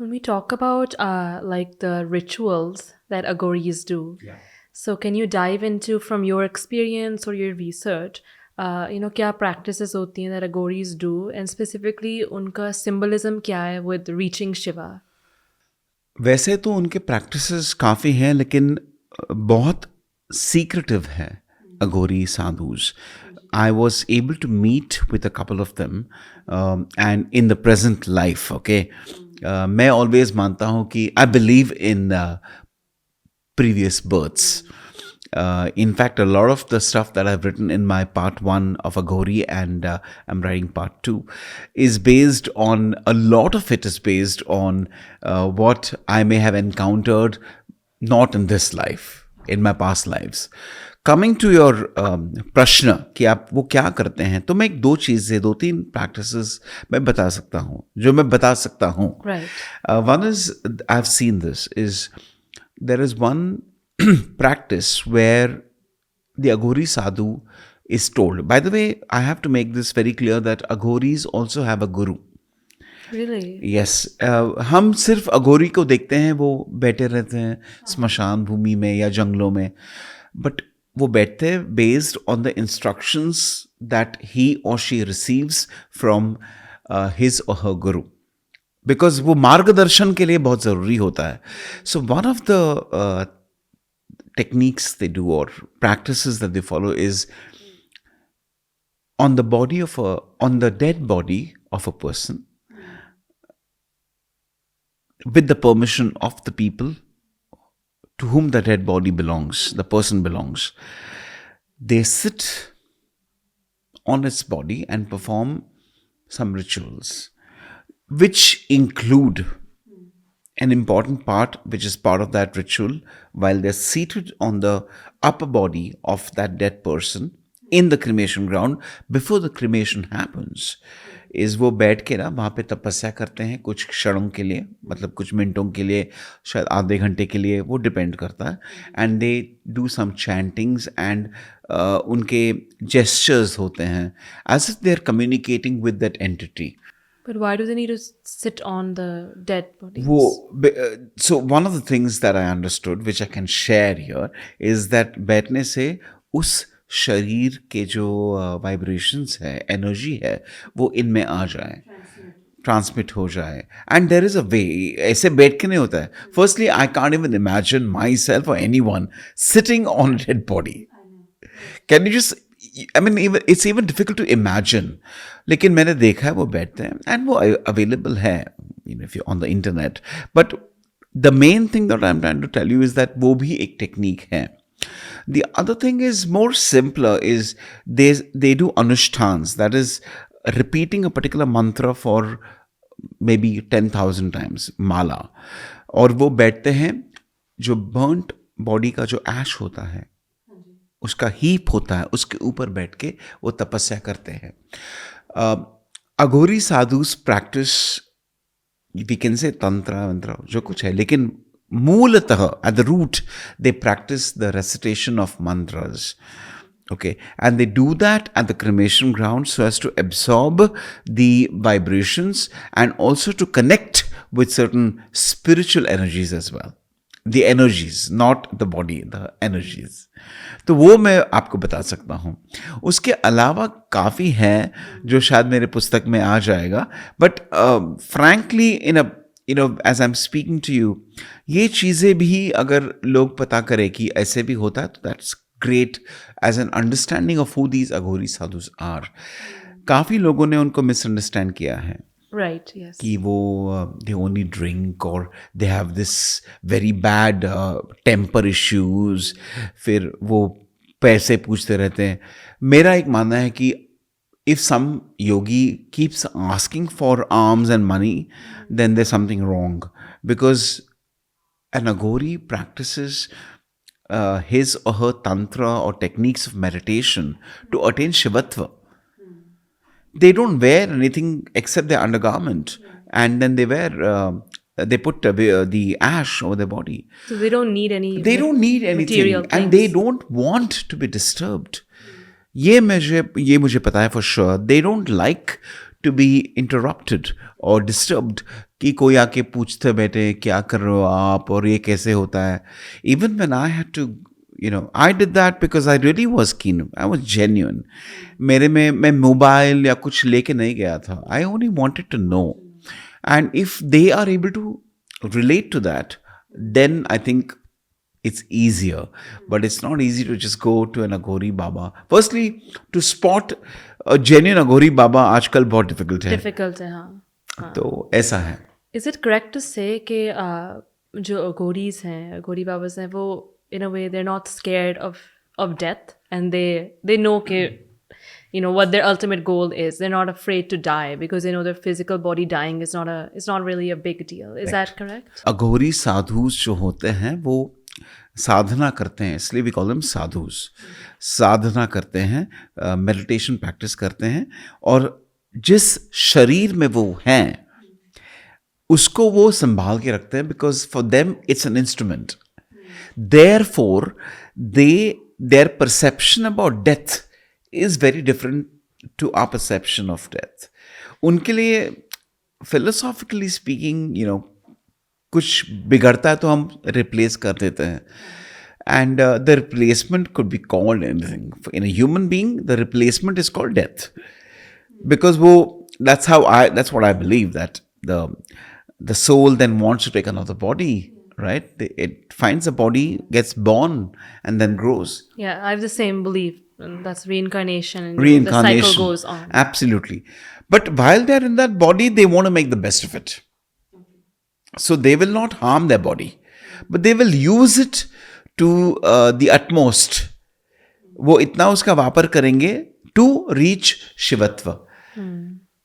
When we talk about like the rituals that Aghoris do, so can you dive into from your experience or your research, क्या practices होती हैं that Aghoris do, and specifically उनका symbolism क्या है with reaching Shiva? वैसे तो उनके practices काफ़ी हैं लेकिन बहुत सीक्रेटिव है अघोरी sadhus. I was able to meet with a couple of them and in the present life, okay. मैं always मानता हूँ कि I believe in previous births. In fact, a lot of the stuff that I've written in my part 1 of Aghori and I'm writing part 2 is based on, a lot of it is based on what I may have encountered not in this life, in my past lives. Coming to your प्रश्न कि आप वो क्या करते हैं, तो मैं एक दो चीज़ें, 2-3 practices मैं बता सकता हूँ, जो मैं बता सकता हूँ. One is, I've seen this, is there is one practice where the Aghori sadhu is told. By the way, I have to make this very clear that Aghoris also have a guru. Really? Yes. हम सिर्फ अघोरी को देखते हैं, वो बैठे रहते हैं स्मशान भूमि में या जंगलों में, बट वो बैठते हैं based on the instructions that he or she receives from his or her guru. Because वो मार्गदर्शन के लिए बहुत ज़रूरी होता है. So one of the techniques they do or practices that they follow is on the dead body of a person, with the permission of the people to whom the dead body belongs, the person belongs, they sit on its body and perform some rituals, which include an important part, which is part of that ritual, while they're seated on the upper body of that dead person in the cremation ground, before the cremation happens, is वो बैठ के ना वहाँ पे तपस्या करते हैं कुछ क्षणों के लिए, मतलब कुछ मिनटों के लिए, शायद आधे घंटे के लिए, वो डिपेंड करता है. And they do some chantings and उनके जेस्चर्स होते हैं as if they are communicating with that entity. But why do they need to sit on the dead bodies? So one of the things that I understood, which I can share here, is that बैठने से उस शरीर के जो vibrations है, energy है, वो इनमें आ जाए, ट्रांसमिट हो जाए. And there is a way, ऐसे बैठ के नहीं होता है. Firstly I can't even imagine myself और anyone sitting on a dead body. Can you just, I mean, it's even difficult to imagine. लेकिन मैंने देखा है वो बैठते हैं and वो available है, if you're on the internet. But the main thing that I'm trying to tell you is that वो भी एक technique है. The other thing is more simpler, is they do anushtans, that is repeating a particular mantra for maybe 10,000 times, mala. और वो बैठते हैं, जो burnt body का जो ash होता है, उसका हीप होता है, उसके ऊपर बैठ के वो तपस्या करते हैं. Aghori sadhus practice, we can say tantra mantra जो कुछ है, लेकिन मूलतः at the root they practice the recitation of mantras. Okay, and they do that at the cremation ground so as to absorb the vibrations and also to connect with certain spiritual energies as well. The energies, not the body, the energies. तो वो मैं आपको बता सकता हूँ. उसके अलावा काफ़ी है जो शायद मेरे पुस्तक में आ जाएगा, but frankly as I'm speaking to you, ये चीज़ें भी अगर लोग पता करें कि ऐसे भी होता है, तो that's great as an understanding of who these Aghori Sadhus are. काफ़ी लोगों ने उनको misunderstand किया है. Right, yes. कि वो they only drink or they have this very bad temper issues, फिर वो पैसे पूछते रहते हैं. मेरा एक मानना है कि if some yogi keeps asking for alms and money, then there's something wrong, because an Aghori practices his or her tantra or techniques of meditation to attain shivatva. They don't wear anything except their undergarment, and then they put the ash over their body. So they don't need any. They don't need anything, and they don't want to be disturbed. ये मुझे पता है for sure. They don't like to be interrupted or disturbed कि कोई आके पूछते बैठे क्या कर रहे हो आप और ये कैसे होता है. Even when I had to, I did that because I really was keen. I was genuine. मेरे में मैं मोबाइल या कुछ लेके नहीं गया था. I only wanted to know. And if they are able to relate to that, then I think it's easier. But it's not easy to just go to an Aghori Baba. Firstly, to spot a genuine Aghori Baba आजकल बहुत difficult है. Difficult है, हाँ. तो ऐसा है. Is it correct to say कि जो Aghoris हैं, Aghori Babas हैं, वो in a way they're not scared of death, and they know कि what their ultimate goal is. They're not afraid to die because they know their physical body dying is not really a big deal. Is that correct? Aghori sadhus जो होते हैं वो साधना करते हैं, इसलिए we call them sadhus. साधना करते हैं, meditation practice करते हैं, और जिस शरीर में वो हैं उसको वो संभाल के रखते हैं, because for them it's an instrument. Therefore their perception about death is very different to our perception of death. उनके लिए philosophically speaking, कुछ बिगड़ता है तो हम रिप्लेस कर देते हैं. And the replacement could be called anything. In a human being, the replacement is called death. Because that's what I believe, that the soul then wants to take another body, right? It finds a body, gets born, and then grows. Yeah, I have the same belief. That's reincarnation. And Reincarnation. The cycle goes on. Absolutely. But while they're in that body, they want to make the best of it. So they will not harm their body, but they will use it to the utmost. वो इतना उसका वापर करेंगे to reach शिवत्व.